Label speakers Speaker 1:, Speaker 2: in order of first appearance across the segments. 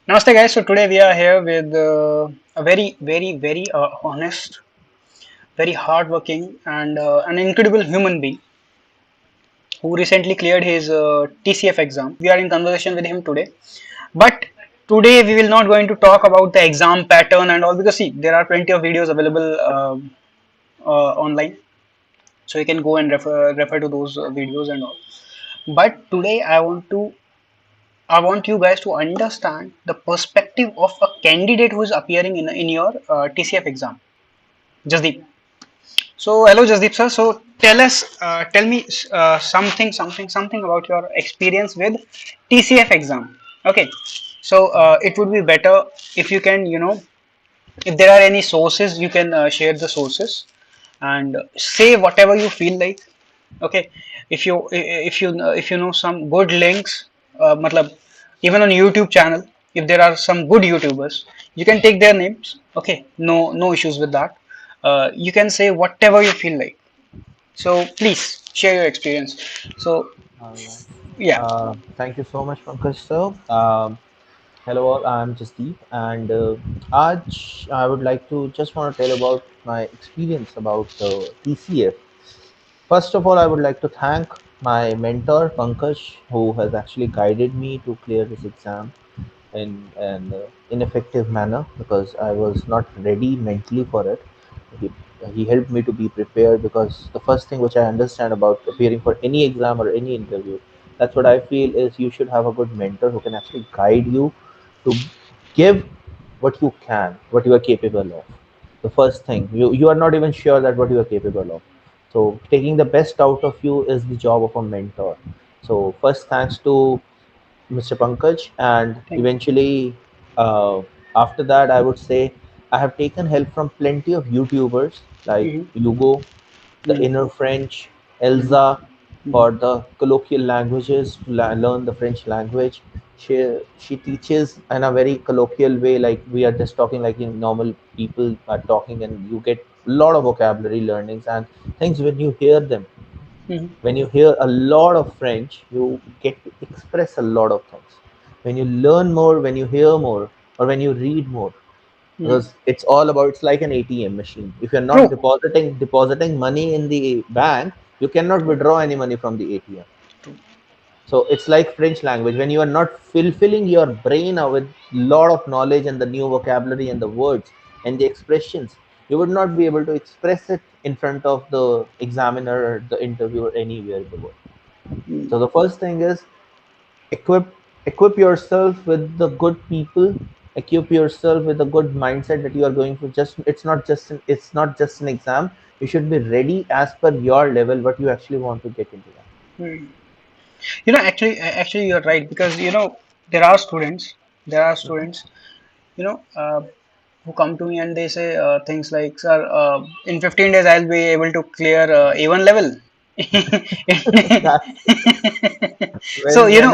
Speaker 1: Namaste, guys. So today we are here with a very honest, very hardworking, and an incredible human being who recently cleared his TCF exam. We are in conversation with him today. But today we will not going to talk about the exam pattern and all because see there are plenty of videos available online, so you can go and refer to those videos and all. But today I want you guys to understand the perspective of a candidate who is appearing in your TCF exam. Jasdeep. So, hello, Jasdeep sir. So, tell me something about your experience with TCF exam. Okay. So, it would be better if you can, if there are any sources, you can share the sources and say whatever you feel like. Okay, if you know some good links, matlab, even on YouTube channel, if there are some good YouTubers, you can take their names. Okay, no issues with that. You can say whatever you feel like. So please share your experience. So
Speaker 2: All right.
Speaker 1: yeah.
Speaker 2: Thank you so much, Pankaj sir. Hello all, I'm Jasdeep, and Aj, I would like to just want to tell about my experience about TCF. First of all, I would like to thank my mentor Pankaj, who has actually guided me to clear this exam in an ineffective manner because I was not ready mentally for it. He, he helped me to be prepared because the first thing which I understand about preparing for any exam or any interview, that's what I feel is you should have a good mentor who can actually guide you to give what you can, what you are capable of. The first thing, you are not even sure that what you are capable of. So taking the best out of you is the job of a mentor. So first, thanks to Mr. Pankaj, and
Speaker 1: Thank you.
Speaker 2: eventually, after that, I would say I have taken help from plenty of YouTubers like
Speaker 1: Mm-hmm.
Speaker 2: Hugo, the
Speaker 1: Mm-hmm.
Speaker 2: Inner French,
Speaker 1: Mm-hmm.
Speaker 2: Elsa,
Speaker 1: Mm-hmm.
Speaker 2: for the colloquial languages to learn the French language. She teaches in a very colloquial way, like we are just talking like in normal people are talking, and you get a lot of vocabulary learnings and things when you hear them.
Speaker 1: Mm-hmm.
Speaker 2: When you hear a lot of French, you get to express a lot of things. When you learn more, when you hear more, or when you read more,
Speaker 1: Mm-hmm.
Speaker 2: because it's all about, it's like an ATM machine. If you're not
Speaker 1: True.
Speaker 2: depositing money in the bank, you cannot
Speaker 1: True.
Speaker 2: withdraw any money from the ATM.
Speaker 1: True.
Speaker 2: So it's like French language. When you are not fulfilling your brain with lot of knowledge and the new vocabulary and the words and the expressions, you would not be able to express it in front of the examiner or the interviewer anywhere in the world.
Speaker 1: Mm.
Speaker 2: So the first thing is equip equip yourself with the good people, equip yourself with a good mindset that you are going to just, it's not just an exam. You should be ready as per your level what you actually want to get into that.
Speaker 1: Mm. Actually, you're right because there are students, there are students, you know, uh, who come to me and they say things like, "Sir, in 15 days I'll be able to clear A1 level."
Speaker 2: That's
Speaker 1: So
Speaker 2: yeah,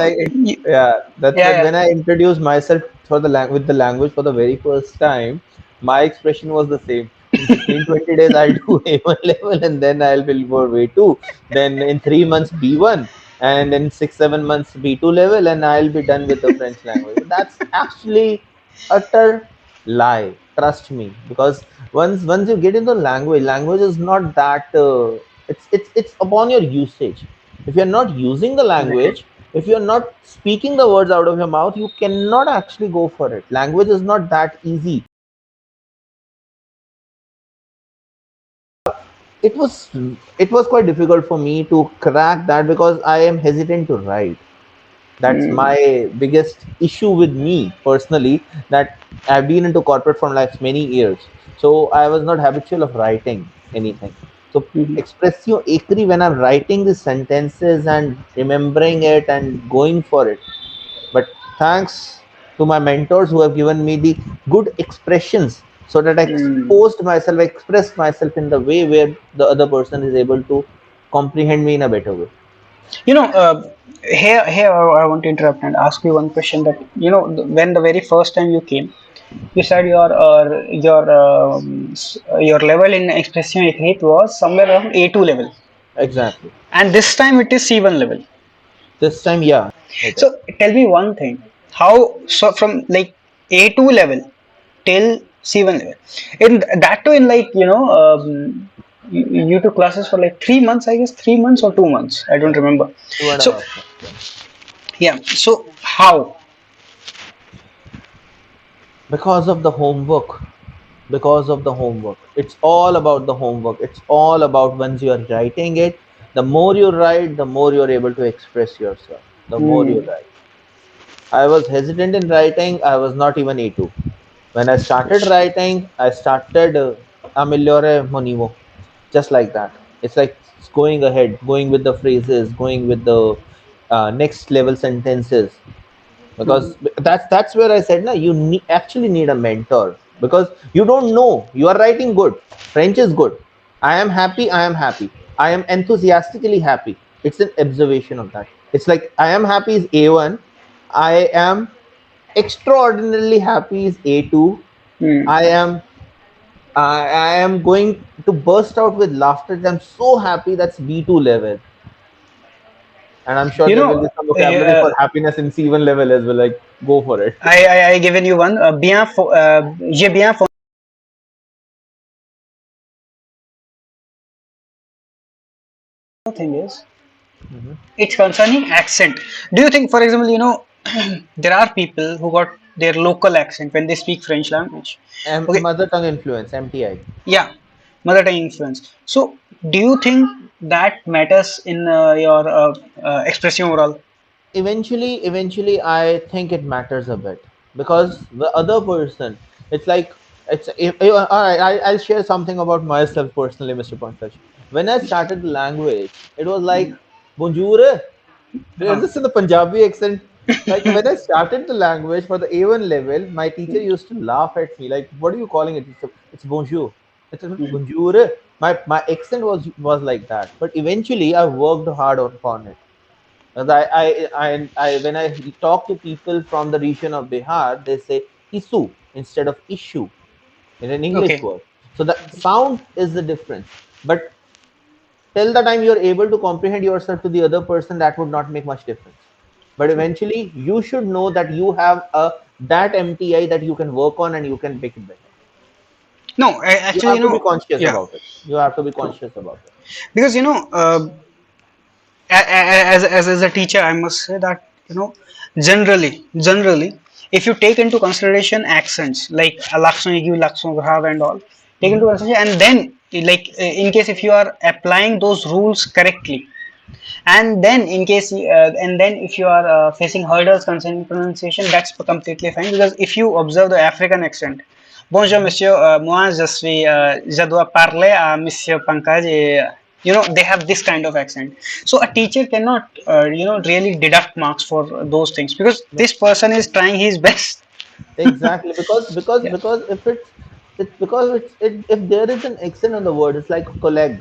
Speaker 2: that's
Speaker 1: yeah,
Speaker 2: when I introduced myself for the with the language for the very first time. My expression was the same. In 15-20 days, I'll do A1 level, and then I'll be for B2. Then in 3 months B1, and in 6-7 months B2 level, and I'll be done with the French language. But that's actually utter lie. Trust me, because once you get into language, language is not that. It's upon your usage. If you're not using the
Speaker 1: exactly.
Speaker 2: language, if you're not speaking the words out of your mouth, you cannot actually go for it. Language is not that easy. It was quite difficult for me to crack that because I am hesitant to write. That's
Speaker 1: Mm,
Speaker 2: my biggest issue with me personally, that I've been into corporate for like many years, so I was not habitual of writing anything. So
Speaker 1: mhm.
Speaker 2: expressio écrit, when I'm writing the sentences and remembering it and going for it. But thanks to my mentors who have given me the good expressions so that I
Speaker 1: Mm.
Speaker 2: expressed myself in the way where the other person is able to comprehend me in a better way.
Speaker 1: You know, here I want to interrupt and ask you one question that when the very first time you came, you said your level in expression écrite was somewhere around A2 level,
Speaker 2: Exactly.
Speaker 1: and this time it is C1 level.
Speaker 2: This time, yeah, it is.
Speaker 1: So tell me one thing, how so from like A2 level till C1 level. In that too, in like you took classes for like 3 months, I guess 3 months or 2 months. I don't remember.
Speaker 2: Two and a
Speaker 1: So
Speaker 2: half months. Yeah.
Speaker 1: yeah. So how?
Speaker 2: Because of the homework. Because of the homework. It's all about the homework. It's all about once you are writing it, the more you write, the more you're able to express yourself. The more you
Speaker 1: Hmm.
Speaker 2: write. I was hesitant in writing. I was not even A2. When I started writing, I started a migliore monimo, just like that. It's like going ahead, going with the phrases, going with the next level sentences.
Speaker 1: Hmm.
Speaker 2: Because that's where I said, no, you actually need a mentor because you don't know. You are writing good. French is good. I am happy. I am happy. I am enthusiastically happy. It's an observation of that. It's like I am happy is A1. I am extraordinarily happy is A2.
Speaker 1: Hmm.
Speaker 2: I am I am going to burst out with laughter. I'm so happy. That's B2 level, and I'm sure
Speaker 1: You
Speaker 2: there will be
Speaker 1: know,
Speaker 2: some vocabulary for happiness in C1 level as well. Like go for it.
Speaker 1: I given you one. J'ai bien thing is
Speaker 2: Mhm.
Speaker 1: it's concerning accent. Do you think, for example, there are people who got their local accent when they speak French language? Okay,
Speaker 2: Mother tongue influence, MTI.
Speaker 1: yeah, mother tongue influence. So, do you think that matters in your expression oral?
Speaker 2: Eventually I think it matters a bit because the other person, it's like all right, I'll share something about myself personally, Mr. Pankaj. When I started the language, it was like bonjour. Do you
Speaker 1: Uh,
Speaker 2: understand the Punjabi accent? Like when I started the language for the A1 level, my teacher used to laugh at me. Like, what are you calling it? It's bonjour. It's bonjour. My accent was like that. But eventually, I worked hard upon it. And when I talk to people from the region of Bihar, they say isu instead of issue in an English
Speaker 1: okay.
Speaker 2: word. So the sound is the difference. But till the time you're able to comprehend yourself to the other person, that would not make much difference. But eventually, you should know that you have a that MTI that you can work on and you can make it better.
Speaker 1: No,
Speaker 2: You
Speaker 1: actually,
Speaker 2: have to be conscious
Speaker 1: yeah,
Speaker 2: about it. You have to be conscious about it.
Speaker 1: because as a teacher, I must say that generally, if you take into consideration accents like Lakshman Yu, Lakshman Grav and all, take into
Speaker 2: Mhm.
Speaker 1: consideration, and then like in case if you are applying those rules correctly, and then in case and then if you are facing hurdles concerning pronunciation, that's completely fine because if you observe the African accent, bonjour
Speaker 2: Mhm.
Speaker 1: monsieur, moi je dois parler à monsieur Pankaj, they have this kind of accent. So a teacher cannot really deduct marks for those things because
Speaker 2: No,
Speaker 1: this person is trying his best.
Speaker 2: exactly,
Speaker 1: Yeah,
Speaker 2: because if it's because if there is an accent on the word, it's like colleague.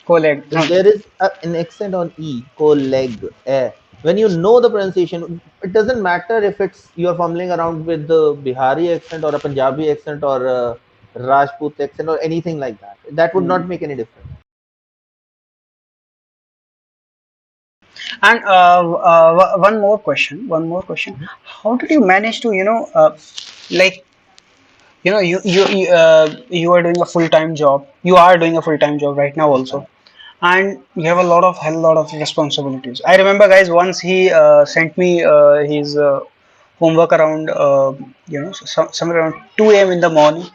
Speaker 1: colleague.
Speaker 2: If there is an accent on e, colleague, when you know the pronunciation, it doesn't matter if it's you're fumbling around with the Bihari accent or a Punjabi accent or a Rajput accent or anything like that. That would not make any difference.
Speaker 1: And one more question. How did you manage to, like, you are doing a full time job. You are doing a full time job right now also, and you have a hell lot of responsibilities. I remember, guys, once he sent me his homework around, somewhere around 2 a.m. in the morning,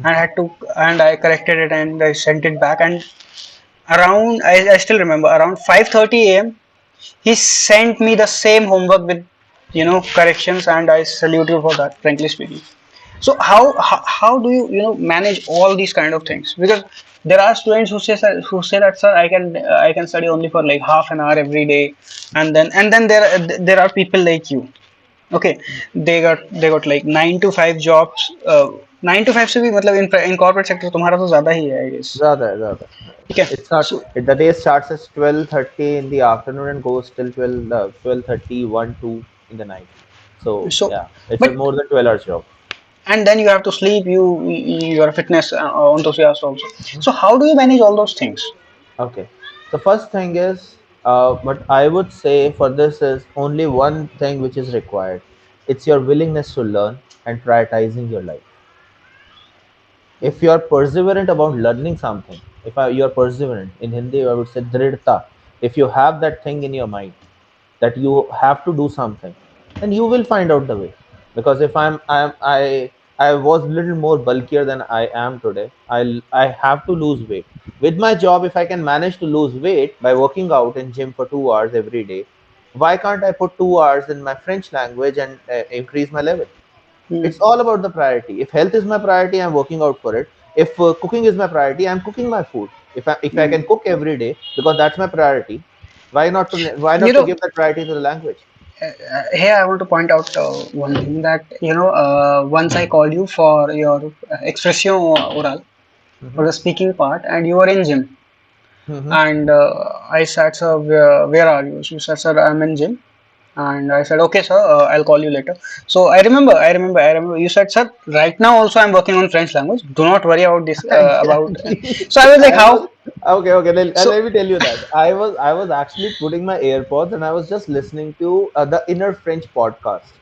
Speaker 1: and I corrected it and I sent it back, and I still remember around 5:30 a.m. he sent me the same homework with corrections, and I salute you for that, frankly speaking. So how do you manage all these kind of things? Because there are students who say that, sir, I can study only for like half an hour every day, and then there are people like you. Okay, they got like 9 to 5 jobs. 9 to 5 से भी मतलब in corporate sector तुम्हारा तो ज़्यादा ही है, I guess.
Speaker 2: Rather, rather.
Speaker 1: ठीक है.
Speaker 2: It's not.
Speaker 1: So
Speaker 2: The day starts at 12:30 in the afternoon and goes till 12:30, 2 in the night. So
Speaker 1: so
Speaker 2: yeah, it's a
Speaker 1: but
Speaker 2: more than 12 hours job.
Speaker 1: and then you have to sleep. You are a fitness enthusiast also.
Speaker 2: Mhm.
Speaker 1: So how do you manage all those things?
Speaker 2: Okay. The first thing is, what I would say for this is only one thing which is required. It's your willingness to learn. and prioritizing your life. If you are perseverant about learning something, you are perseverant, in Hindi I would say dridta. If you have that thing in your mind that you have to do something, then you will find out the way. Because if I was little more bulkier than I am today. I have to lose weight. With my job, if I can manage to lose weight by working out in gym for 2 hours every day, why can't I put 2 hours in my French language and increase my level?
Speaker 1: Hmm.
Speaker 2: It's all about the priority. If health is my priority, I'm working out for it. If cooking is my priority, I'm cooking my food. If I
Speaker 1: Hmm.
Speaker 2: can cook every day because that's my priority, why
Speaker 1: You
Speaker 2: not to
Speaker 1: know,
Speaker 2: give that priority to the language?
Speaker 1: here I want to point out one thing that once I called you for your expression oral for
Speaker 2: Hmm.
Speaker 1: the speaking part, and you were in gym,
Speaker 2: Hmm.
Speaker 1: and I said, sir, where are you? She said, sir, I'm in gym. And I said, okay, sir, I'll call you later. So I remember. You said, sir, right now also I'm working on French language. Do not worry about this. About.
Speaker 2: Exactly.
Speaker 1: So I was like,
Speaker 2: I was
Speaker 1: how?
Speaker 2: okay. Okay,
Speaker 1: So
Speaker 2: let me tell you that I was actually putting my AirPods and I was just listening to the Inner French podcast.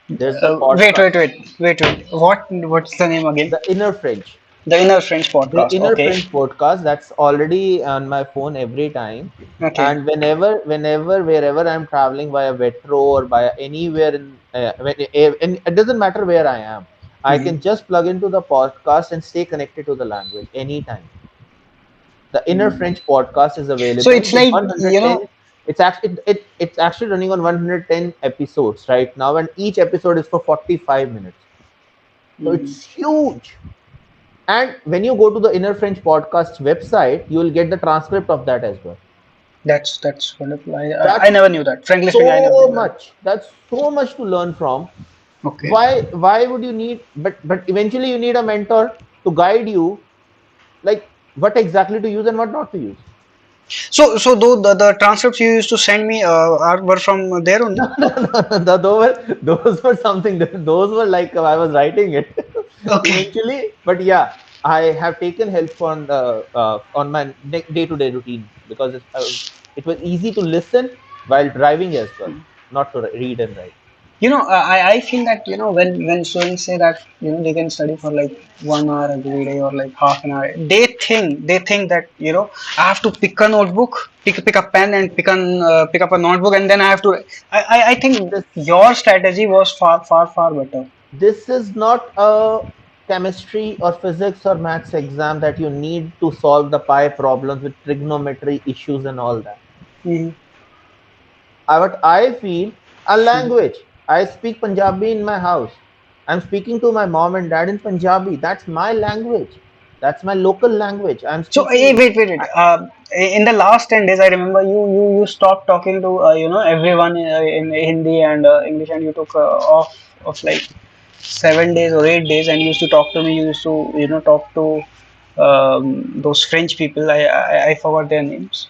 Speaker 2: There's a
Speaker 1: wait,
Speaker 2: podcast,
Speaker 1: wait, wait, wait, wait. What's the name again?
Speaker 2: the Inner French.
Speaker 1: The Inner French
Speaker 2: The
Speaker 1: podcast.
Speaker 2: Inner
Speaker 1: Okay,
Speaker 2: French podcast, that's already on my phone every time.
Speaker 1: okay.
Speaker 2: And whenever, wherever I'm traveling via metro or via anywhere and it doesn't matter where I am, I
Speaker 1: Hmm.
Speaker 2: can just plug into the podcast and stay connected to the language anytime. The Inner
Speaker 1: Hmm.
Speaker 2: French podcast is
Speaker 1: So
Speaker 2: available
Speaker 1: it's
Speaker 2: with
Speaker 1: like
Speaker 2: 110. It's actually running on 110 episodes right now, and each episode is for 45 minutes. So
Speaker 1: hmm,
Speaker 2: it's huge. And when you go to the Inner French podcast website, you will get the transcript of that as well.
Speaker 1: that's wonderful. I
Speaker 2: That's
Speaker 1: never knew that. Frankly speaking, I never
Speaker 2: so
Speaker 1: knew that.
Speaker 2: much. That's so much to learn from.
Speaker 1: Okay.
Speaker 2: Why would you need, but eventually you need a mentor to guide you, like what exactly to use and what not to use.
Speaker 1: So though the transcripts you used to send me were from there only.
Speaker 2: Those were something. Those were like I was writing it
Speaker 1: Okay.
Speaker 2: eventually. But yeah, I have taken help on my day to day routine because it was easy to listen while driving as well, not to read and write.
Speaker 1: I feel that when students say that they can study for like 1 hour every day or like half an hour, they think that I have to pick a notebook, pick a pen and pick up a notebook, and then I have to. I think
Speaker 2: This
Speaker 1: your strategy was far better.
Speaker 2: this is not a chemistry or physics or maths exam that you need to solve the pi problems with trigonometry issues and all that.
Speaker 1: Hmm.
Speaker 2: What I feel, a language. I speak Punjabi in my house. I'm speaking to my mom and dad in Punjabi. That's my language. That's my local language. I'm
Speaker 1: So
Speaker 2: speaking.
Speaker 1: wait. In the last 10 days, I remember you stopped talking to everyone in Hindi and English, and you took off of like 7 days or 8 days, and you used to talk to me. You used to talk to those French people. I forgot their names.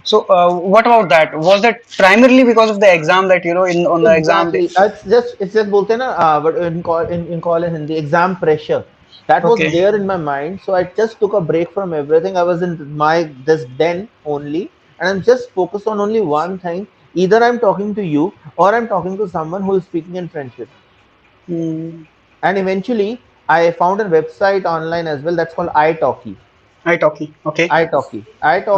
Speaker 1: So what about that? Was that primarily because of the exam that in on the exam day?
Speaker 2: Exactly. It's just बोलते हैं ना but in call in Hindi exam pressure that was
Speaker 1: Okay.
Speaker 2: there in my mind, so I just took a break from everything. I was in my this den only, and I'm just focused on only one thing. Either I'm talking to you or I'm talking to someone who is speaking in French with me.
Speaker 1: Hmm.
Speaker 2: And eventually I found a website online as well that's called italki.
Speaker 1: I talkie. Okay.
Speaker 2: italki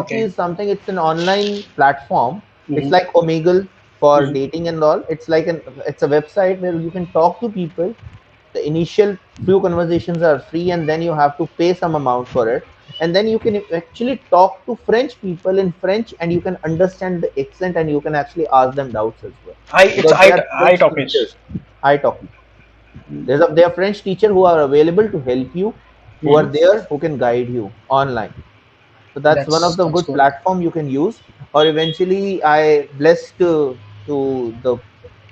Speaker 1: Okay.
Speaker 2: is something, it's an online platform. It's
Speaker 1: Hmm.
Speaker 2: like Omegle for
Speaker 1: Hmm.
Speaker 2: dating and all. It's a website where you can talk to people. The initial few conversations are free and then you have to pay some amount for it, and then you can actually talk to French people in French and you can understand the accent and you can actually ask them doubts as well,
Speaker 1: It's
Speaker 2: because they are
Speaker 1: I
Speaker 2: French
Speaker 1: talkies.
Speaker 2: teachers. italki, there are French teachers who are available to help you, who are
Speaker 1: Hmm.
Speaker 2: there, who can guide you online. So that's one of the
Speaker 1: That's
Speaker 2: good
Speaker 1: good.
Speaker 2: platform you can use. Or eventually I blessed to the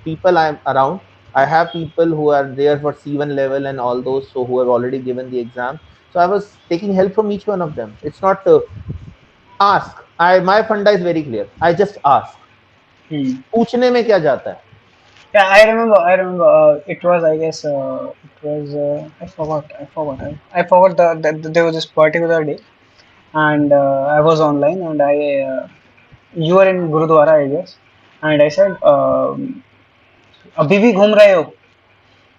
Speaker 2: people I'm around. I have people who are there for C1 level and all those, so who have already given the exam. So I was taking help from each one of them. It's not ask. I My funda is very clear. I just ask.
Speaker 1: Hmm.
Speaker 2: पूछने में क्या जाता है?
Speaker 1: Yeah, I remember. I remember. It was, I guess, it was. I forgot. I forgot there was this particular day, and I was online, and you were in Gurudwara, I guess, and I said, "अभी भी घूम रहे हो?"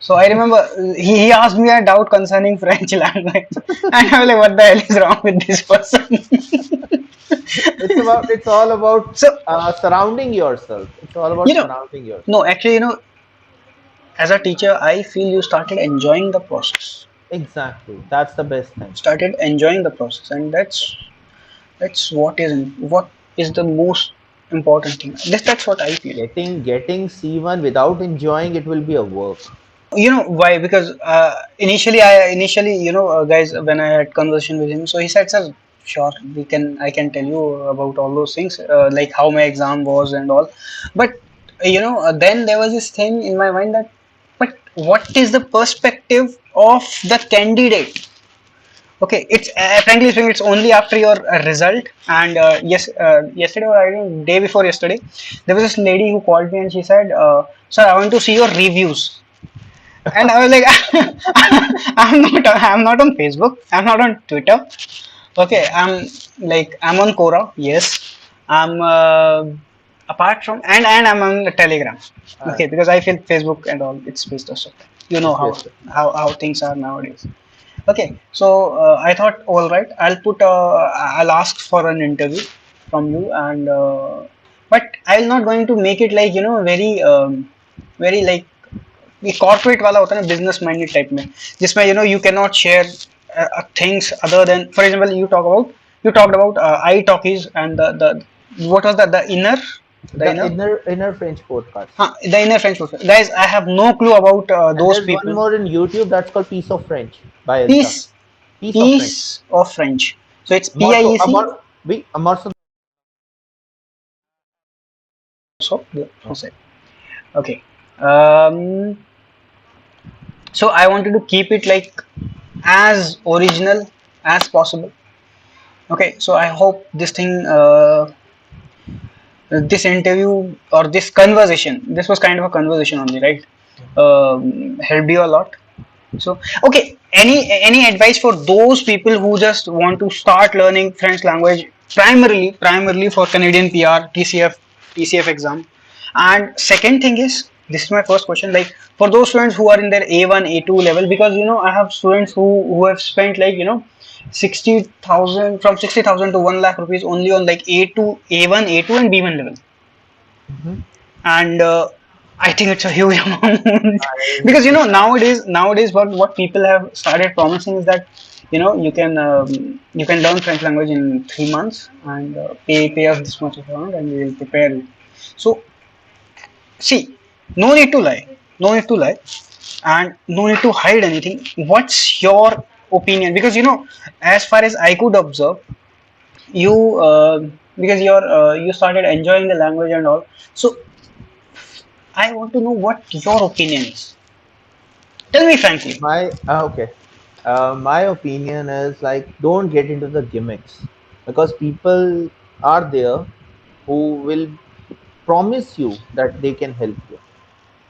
Speaker 1: So I remember he asked me a doubt concerning French language, and I was like, "What the hell is wrong with this person?"
Speaker 2: It's all about
Speaker 1: So
Speaker 2: surrounding yourself. It's all
Speaker 1: you
Speaker 2: about
Speaker 1: know,
Speaker 2: surrounding yourself.
Speaker 1: no, actually, as a teacher, I feel you started enjoying the process.
Speaker 2: Exactly. That's the best thing.
Speaker 1: Started enjoying the process, and that's what is the most important thing. That's what I feel.
Speaker 2: Getting C1 without enjoying it will be a work.
Speaker 1: You know why? Because initially, guys, when I had conversation with him, so he said, "Sir, sure, I can tell you about all those things, like how my exam was and all." But then there was this thing in my mind that, but what is the perspective of the candidate? Okay, it's frankly speaking, it's only after your result. And yes, yesterday, or I think day before yesterday, there was this lady who called me and she said, "Sir, I want to see your reviews." And I was like, I'm not on Facebook, I'm not on Twitter. Okay, I'm on Quora, yes. I'm apart from, and I'm on the Telegram.
Speaker 2: Uh,
Speaker 1: Okay, because I feel Facebook and all, it's waste of stuff. You know
Speaker 2: it's
Speaker 1: how
Speaker 2: best.
Speaker 1: how things are nowadays. Okay, so I thought, all right, I'll ask for an interview from you, and but I'm not going to make it like very very like ये corporate वाला होता है ना business minded type में जिसमें you can not share things other than for example you talked about italkies and the what was that the
Speaker 2: The
Speaker 1: inner
Speaker 2: inner French podcast.
Speaker 1: the inner French person. Guys, I have no clue about
Speaker 2: And
Speaker 1: those
Speaker 2: there's one
Speaker 1: people.
Speaker 2: more in YouTube that's called Piece of French by Elsa.
Speaker 1: Piece
Speaker 2: Piece of French.
Speaker 1: piece of French. So it's
Speaker 2: Morceau,
Speaker 1: PIEC.
Speaker 2: a morceau.
Speaker 1: So français. Okay. Um, so I wanted to keep it like as original as possible. Okay. So I hope this interview or this was kind of a conversation only, right? Helped you a lot. So, okay, any advice for those people who just want to start learning French language primarily for Canadian PR, TCF exam? And second thing is, this is my first question, like for those students who are in their A1, A2 level, because I have students who have spent like 60,000 to 1 lakh rupees only on like A2, A1, A2 and B1 level.
Speaker 2: Mhm.
Speaker 1: And I think it's a huge amount
Speaker 2: I
Speaker 1: because
Speaker 2: think
Speaker 1: nowadays what people have started promising is that you can learn French language in 3 months and pay us this much amount and we will prepare you. So see, no need to lie, no need to lie, and no need to hide anything. What's your opinion? Because as far as I could observe, you because you started enjoying the language and all. So I want to know what your opinion is. Tell me frankly.
Speaker 2: okay. My opinion is like don't get into the gimmicks because people are there who will promise you that they can help you,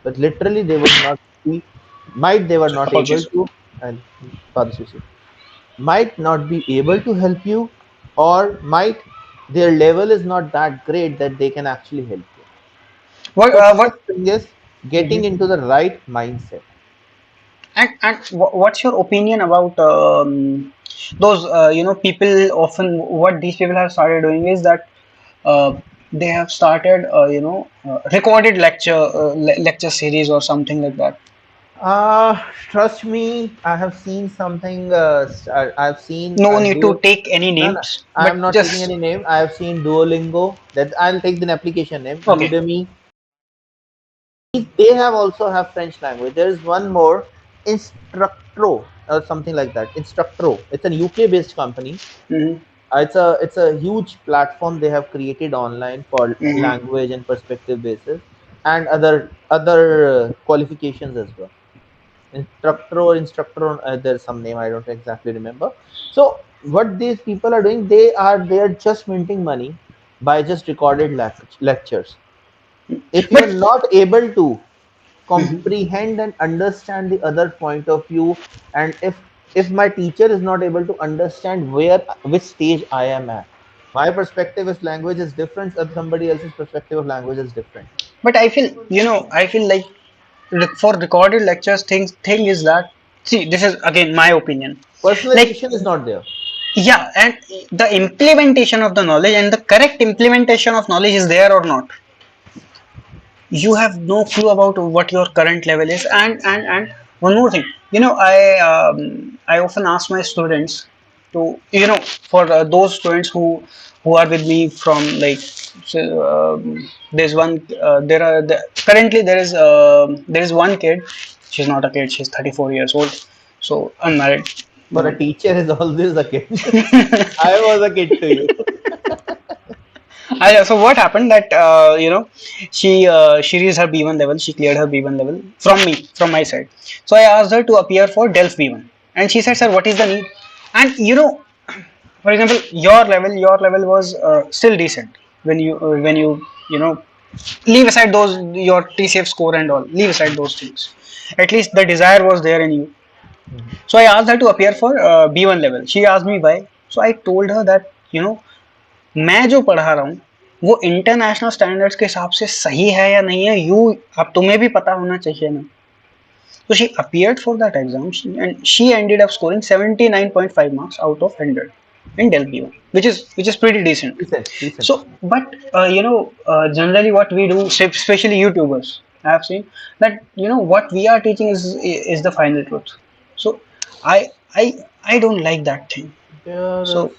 Speaker 2: but literally they would not be. Might they were not able
Speaker 1: Apologies.
Speaker 2: to, and Father Susi, might not be able to help you, or might their level is not that great that they can actually help you.
Speaker 1: What
Speaker 2: So
Speaker 1: what
Speaker 2: first thing is getting
Speaker 1: mhm.
Speaker 2: into the right mindset.
Speaker 1: And what's your opinion about those people often what these people have started doing is that uh, they have started recorded lecture series or something like that.
Speaker 2: Trust me, I have seen something. I've seen
Speaker 1: No need to take any
Speaker 2: No, no,
Speaker 1: names,
Speaker 2: I
Speaker 1: but
Speaker 2: am not taking
Speaker 1: just
Speaker 2: any name. I have seen Duolingo. That I'll take the application name.
Speaker 1: okay.
Speaker 2: Udemy. They have also have French language. There is one more, Instructro or something like that. Instructro. It's a UK based company.
Speaker 1: Hmm.
Speaker 2: It's a huge platform they have created online for
Speaker 1: Hmm.
Speaker 2: language and perspective basis, and other qualifications as well. Instructor, there's some name I don't exactly remember. So what these people are doing, they are just minting money by just recorded lectures. If you
Speaker 1: But
Speaker 2: are not able to
Speaker 1: mhm.
Speaker 2: comprehend and understand the other point of view, and if my teacher is not able to understand which stage I am at, my perspective of language is different, and somebody else's perspective of language is different.
Speaker 1: But I feel I feel like for recorded lectures, thing is that, see, this is again my opinion. Like,
Speaker 2: Personalization is not there.
Speaker 1: yeah, and the implementation of the knowledge and the correct implementation of knowledge is there or not. You have no clue about what your current level is. And one more thing, I often ask my students to, for those students who are with me from, like, so, there's one currently there is one kid. She's not a kid, she's 34 years old, so unmarried
Speaker 2: For a
Speaker 1: woman.
Speaker 2: teacher is always a kid. I was a kid to you.
Speaker 1: So what happened that, she reached her B1 level. She cleared her B1 level from my side. So I asked her to appear for Delft B1, and she said, "Sir, what is the need?" And for example, your level was still decent when you you know leave aside those, your TCF score and all. Leave aside those things. At least the desire was there in you.
Speaker 2: Mhm.
Speaker 1: So I asked her to appear for B1 level. She asked me why. So I told her that, मैं जो पढ़ा रहा हूँ वो international standards के हिसाब से सही है या नहीं है, अब तुम्हें भी पता होना चाहिए ना. So she appeared for that exam, and she ended up scoring 79.5 marks out of 100 in Del B1, which is pretty decent.
Speaker 2: Decent, decent.
Speaker 1: So, but generally what we do, especially YouTubers, I have seen that, what we are teaching is the final truth. So I I I don't like that thing.
Speaker 2: There is,
Speaker 1: So.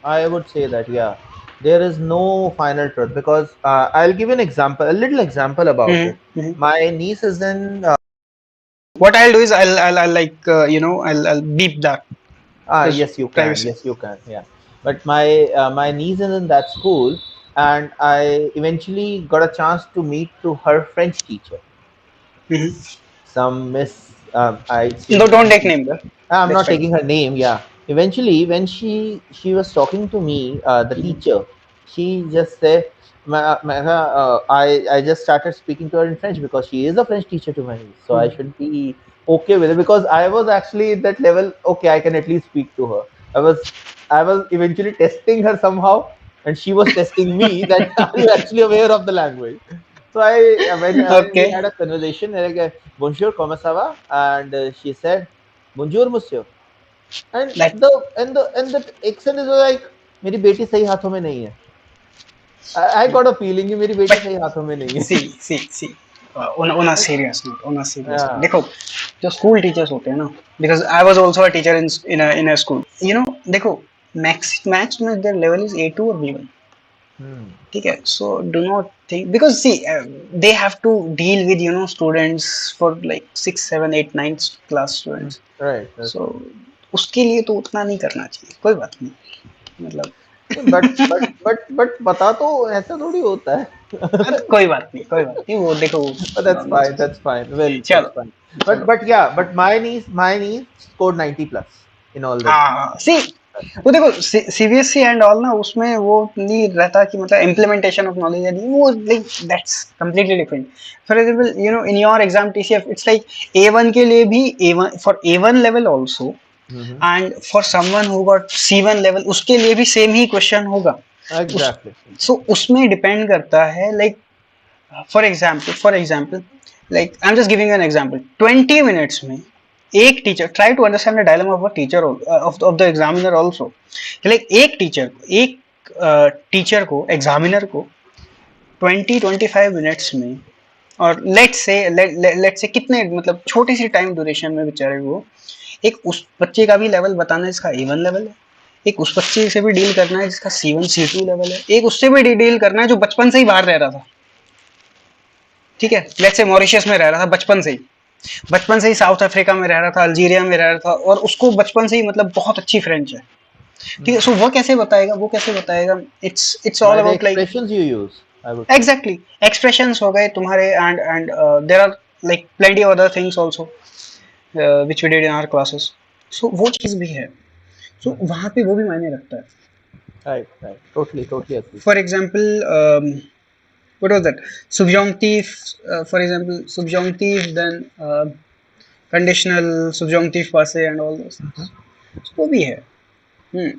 Speaker 2: I would say that, yeah, there is no final truth because I'll give you an example, a little example about
Speaker 1: Mhm,
Speaker 2: it.
Speaker 1: mhm.
Speaker 2: My niece is in,
Speaker 1: What I'll do is I'll like, I'll beep that because
Speaker 2: yes, you can,
Speaker 1: privacy.
Speaker 2: yes, you can, yeah. But my niece is in that school, and I eventually got a chance to meet to her French teacher,
Speaker 1: Hmm.
Speaker 2: some Miss, I
Speaker 1: No,
Speaker 2: see
Speaker 1: don't
Speaker 2: French
Speaker 1: take name.
Speaker 2: teacher. I'm
Speaker 1: That's
Speaker 2: not
Speaker 1: fine.
Speaker 2: taking her name. Yeah. Eventually, when she was talking to me, the
Speaker 1: Hmm.
Speaker 2: teacher, she just said, I just started speaking to her in French because she is a French teacher to my niece, so I
Speaker 1: Hmm.
Speaker 2: should be okay with it because I was actually at that level. Okay, I can at least speak to her. I was I was eventually testing her somehow, and she was testing me that are you actually aware of the language? So when we
Speaker 1: Okay.
Speaker 2: had a conversation, like, bonjour, comment ça va? And she said, bonjour, monsieur. And
Speaker 1: Like,
Speaker 2: the accent is like, मेरी बेटी सही हाथों में नहीं है. I got a feeling कि मेरी बेटी
Speaker 1: but
Speaker 2: सही हाथों में नहीं है.
Speaker 1: see, on a serious note,
Speaker 2: Yeah.
Speaker 1: देखो, जो स्कूल टीचर्स होते हैं ना, because I was also a teacher in a school. देखो, मैक्स में their level is A2 or B1.
Speaker 2: Hmm.
Speaker 1: ठीक है, so do not think, because see, they have to deal with, students for like 6, 7, 8, 9 class
Speaker 2: Hmm.
Speaker 1: students.
Speaker 2: Right. Right.
Speaker 1: So उसके लिए तो उतना नहीं करना चाहिए, कोई बात नहीं, मतलब.
Speaker 2: But पता तो ऐसा थोड़ी होता है.
Speaker 1: तो कोई बात नहीं, वो देखो,
Speaker 2: But that's
Speaker 1: नॉर्मल
Speaker 2: fine.
Speaker 1: चीज.
Speaker 2: That's fine. Well, that's
Speaker 1: चलो,
Speaker 2: fine.
Speaker 1: चलो.
Speaker 2: But yeah. But my niece scored 90 plus in all the exams.
Speaker 1: हाँ, सी, वो देखो, सीबीएसई एंड ऑल ना, उसमें वो नहीं रहता कि मतलब इम्प्लीमेंटेशन ऑफ नॉलेज है, नहीं वो, like, that's completely different. For example, in your exam TCF, it's like A1 के लिए भी, A1 for A1 level also,
Speaker 2: Mm-hmm.
Speaker 1: And for someone who got C1 level, उसके लिए भी सेम ही क्वेश्चन होगा. उस
Speaker 2: Exactly.
Speaker 1: सो
Speaker 2: Exactly.
Speaker 1: उसमें डिपेंड करता है, like, for example, like, I'm just giving you an example. 20 minutes में एक teacher, try to understand the dilemma of a teacher, of the examiner also. like एक टीचर को, examiner को 20-25 मिनट्स में, और लेट्स से कितने, मतलब छोटी सी टाइम ड्यूरेशन में बेचारे वो एक उस बच्चे का भी लेवल बताना है जिसका A1 लेवल है, एक उस बच्चे से भी डील करना है जिसका C1 C2 लेवल है, एक उससे भी डील करना है जो बचपन से ही बाहर रह रहा था. ठीक है, लेट्स से मॉरिशस में रह रहा था बचपन से ही साउथ अफ्रीका में रह रहा था, अल्जीरिया में रह रहा था, और उसको बचपन से ही मतलब बहुत अच्छी फ्रेंच है. ठीक है,
Speaker 2: Mm.
Speaker 1: सो वो कैसे बताएगा. It's all
Speaker 2: By the
Speaker 1: about, like,
Speaker 2: expressions you use, I would say.
Speaker 1: Exactly, expressions हो गए तुम्हारे, and there are like plenty of other things also which we did in our classes. So वो चीज भी है. सो
Speaker 2: Mhm.
Speaker 1: वहां पे वो भी मायने रखता है.
Speaker 2: Right, right. Totally, totally agree.
Speaker 1: For example, what was that, subjunctive, for example, subjunctive, then conditional, subjunctive passé, and all those things. So वो भी है. Hmm.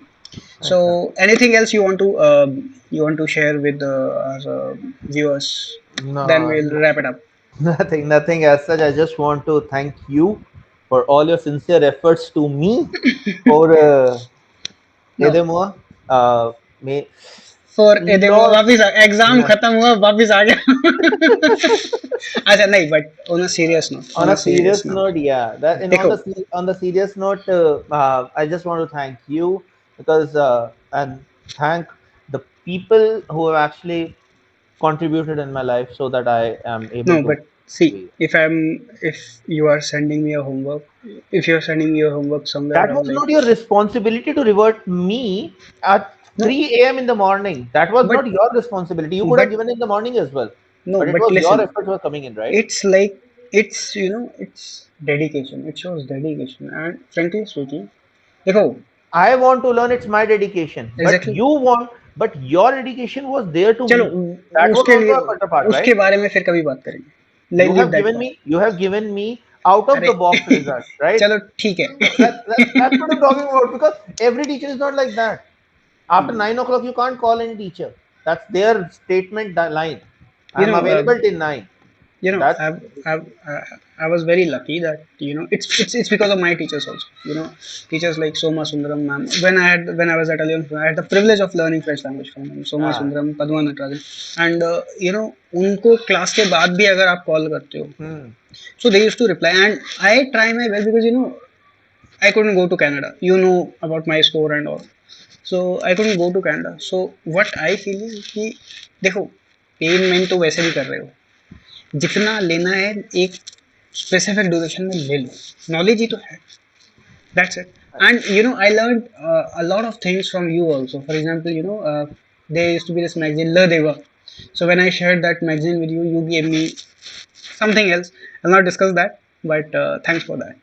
Speaker 1: So
Speaker 2: Exactly.
Speaker 1: anything else you want to share with our viewers? Then
Speaker 2: No,
Speaker 1: we'll
Speaker 2: no,
Speaker 1: wrap it up.
Speaker 2: Nothing as such. I just want to thank you for all your sincere efforts to me for
Speaker 1: No,
Speaker 2: Edemo. Uh, may
Speaker 1: for
Speaker 2: Lord,
Speaker 1: वापिस exam
Speaker 2: yeah.
Speaker 1: खत्म हुआ वापिस आ गया अच्छा नहीं but on a serious note
Speaker 2: On
Speaker 1: on
Speaker 2: a
Speaker 1: a serious
Speaker 2: serious note,
Speaker 1: note
Speaker 2: yeah, that and
Speaker 1: देखो
Speaker 2: on the serious note, I just want to thank you because and thank the people who have actually contributed in my life so that I am
Speaker 1: no
Speaker 2: able to.
Speaker 1: but see if you are sending me a homework if you are sending me a homework somewhere
Speaker 2: That
Speaker 1: around
Speaker 2: was
Speaker 1: like
Speaker 2: not your responsibility to revert me at
Speaker 1: no
Speaker 2: 3 a.m. in the morning. That was
Speaker 1: but
Speaker 2: not your responsibility. You could have
Speaker 1: but
Speaker 2: given in the morning as well,
Speaker 1: no
Speaker 2: but it
Speaker 1: but
Speaker 2: was your
Speaker 1: listen
Speaker 2: efforts were coming in, right?
Speaker 1: it's like it's it's dedication it shows dedication and frankly speaking देखो
Speaker 2: I want to learn. It's my dedication, but
Speaker 1: exactly
Speaker 2: you want, but your dedication was there to
Speaker 1: चलो
Speaker 2: me. That was
Speaker 1: उसके
Speaker 2: also
Speaker 1: लिए
Speaker 2: a better part,
Speaker 1: उसके
Speaker 2: right?
Speaker 1: बारे में फिर कभी बात करेंगे leave that part
Speaker 2: You have given me out of
Speaker 1: अरे
Speaker 2: the box result, right?
Speaker 1: चलो ठीक है
Speaker 2: So that's what I'm talking about because every teacher is not like that. After 9 o'clock, you can't call any teacher. That's their statement line.
Speaker 1: you
Speaker 2: I'm
Speaker 1: know
Speaker 2: available till 9.
Speaker 1: you know
Speaker 2: That's
Speaker 1: I was very lucky that it's because of my teachers also teachers like Soma Sundaram ma'am when I was at Alliance I had the privilege of learning French language from them Soma
Speaker 2: uh,
Speaker 1: Sundaram Padma Natarajan and उनको class के बाद भी अगर आप call करते हो
Speaker 2: hmm.
Speaker 1: so they used to reply and I try my best because I couldn't go to Canada about my score and all so I couldn't go to Canada so what I feel is कि देखो pen main तो वैसे भी कर रहे हो जितना लेना है एक स्पेसिफिक ड्यूरेशन में ले लो नॉलेज ही तो है that's it and I learn a lot of things from you also for example there used to be this magazine Le Deva so when I shared that magazine with you you gave me something else I'll not discuss that but thanks for that